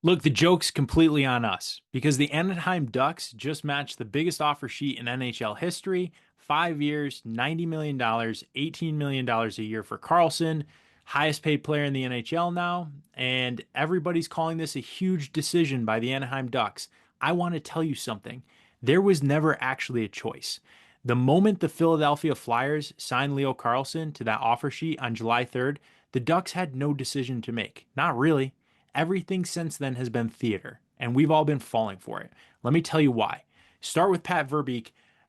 Look, the joke's completely on us because the Anaheim Ducks just matched the biggest offer sheet in NHL history. 5 years, $90 million, $18 million a year for Carlsson, highest paid player in the NHL now. And everybody's calling this a huge decision by the Anaheim Ducks. I want to tell you something. There was never actually a choice. The moment the Philadelphia Flyers signed Leo Carlsson to that offer sheet on July 3rd, the Ducks had no decision to make. Not really. Everything since then has been theater, and we've all been falling for it. Let me tell you why. Start with Pat Verbeek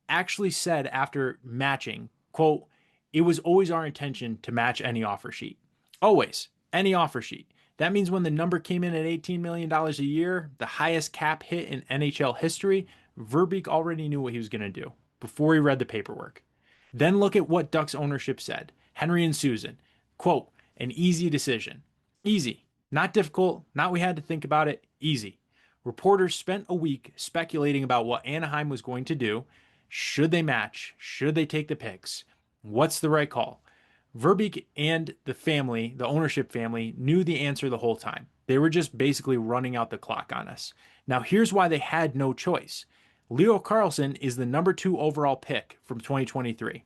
actually said after matching, quote, "It was always our intention to match any offer sheet. Always, any offer sheet. That means when the number came in at $18 million a year, the highest cap hit in NHL history, Verbeek already knew what he was going to do before he read the paperwork. Then look at what Ducks ownership said. Henry and Susan, quote, an easy decision. Easy. Not difficult, not we had to think about it, easy. Reporters spent a week speculating about what Anaheim was going to do. Should they match? Should they take the picks? What's the right call? Verbeek and the family, the ownership family, knew the answer the whole time. They were just basically running out the clock on us. Now, here's why they had no choice. Leo Carlsson is the number two overall pick from 2023.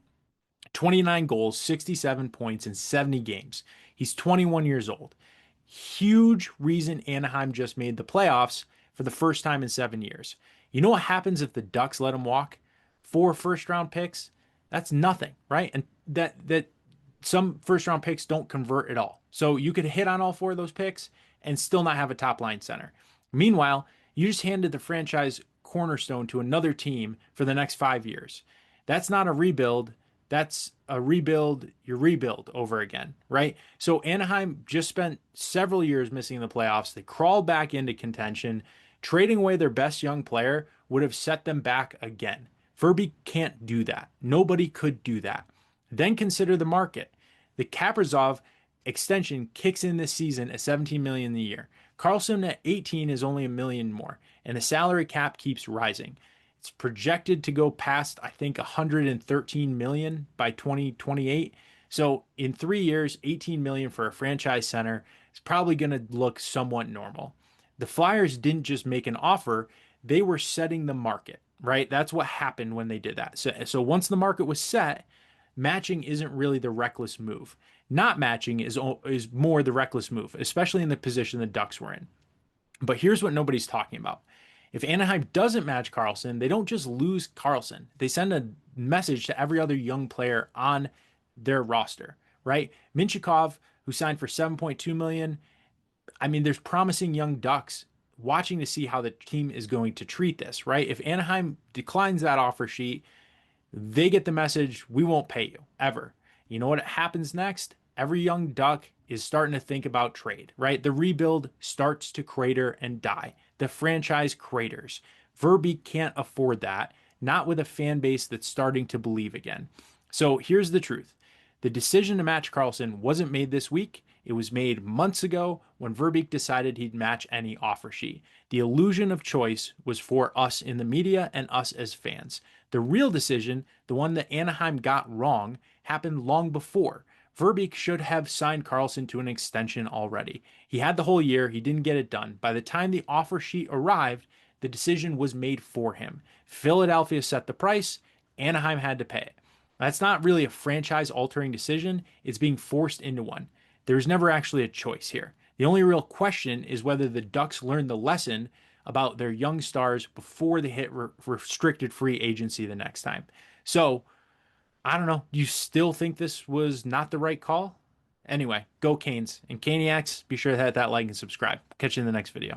29 goals, 67 points in 70 games. He's 21 years old. Huge reason Anaheim just made the playoffs for the first time in 7 years. You know what happens if the Ducks let him walk? 4 first round picks. That's nothing, right? And that some first round picks don't convert at all. So you could hit on all four of those picks and still not have a top line center. Meanwhile, you just handed the franchise cornerstone to another team for the next 5 years. That's not a rebuild. That's a rebuild, you rebuild over again, right? So Anaheim just spent several years missing the playoffs. They crawled back into contention. Trading away their best young player would have set them back again. Verbeek can't do that. Nobody could do that. Then consider the market. The Kaprizov extension kicks in this season at 17 million a year. Carlson at 18 is only a million more, and the salary cap keeps rising. It's projected to go past, I think, 113 million by 2028. So in 3 years, 18 million for a franchise center is probably going to look somewhat normal. The Flyers didn't just make an offer, they were setting the market, right? That's what happened when they did that. So once the market was set, matching isn't really the reckless move. Not matching is more the reckless move, especially in the position the Ducks were in. But here's what nobody's talking about. If Anaheim doesn't match Carlson, they don't just lose Carlson. They send a message to every other young player on their roster, right? Minchikov, who signed for 7.2 million. I mean, there's promising young Ducks watching to see how the team is going to treat this, right? If Anaheim declines that offer sheet, they get the message, we won't pay you ever. You know what happens next? Every young Duck is starting to think about trade, right? The rebuild starts to crater and die. The franchise craters. Verbeek can't afford that, not with a fan base that's starting to believe again. So here's the truth. The decision to match Carlson wasn't made this week. It was made months ago when Verbeek decided he'd match any offer sheet. The illusion of choice was for us in the media and us as fans. The real decision, the one that Anaheim got wrong, happened long before. Verbeek should have signed Carlson to an extension already. He had the whole year, he didn't get it done. By the time the offer sheet arrived, the decision was made for him. Philadelphia set the price, Anaheim had to pay it. That's not really a franchise altering decision, it's being forced into one. There's never actually a choice here. The only real question is whether the Ducks learned the lesson about their young stars before they hit restricted free agency the next time. So, I don't know. You still think this was not the right call? Anyway, go Canes. And Caniacs, be sure to hit that like and subscribe. Catch you in the next video.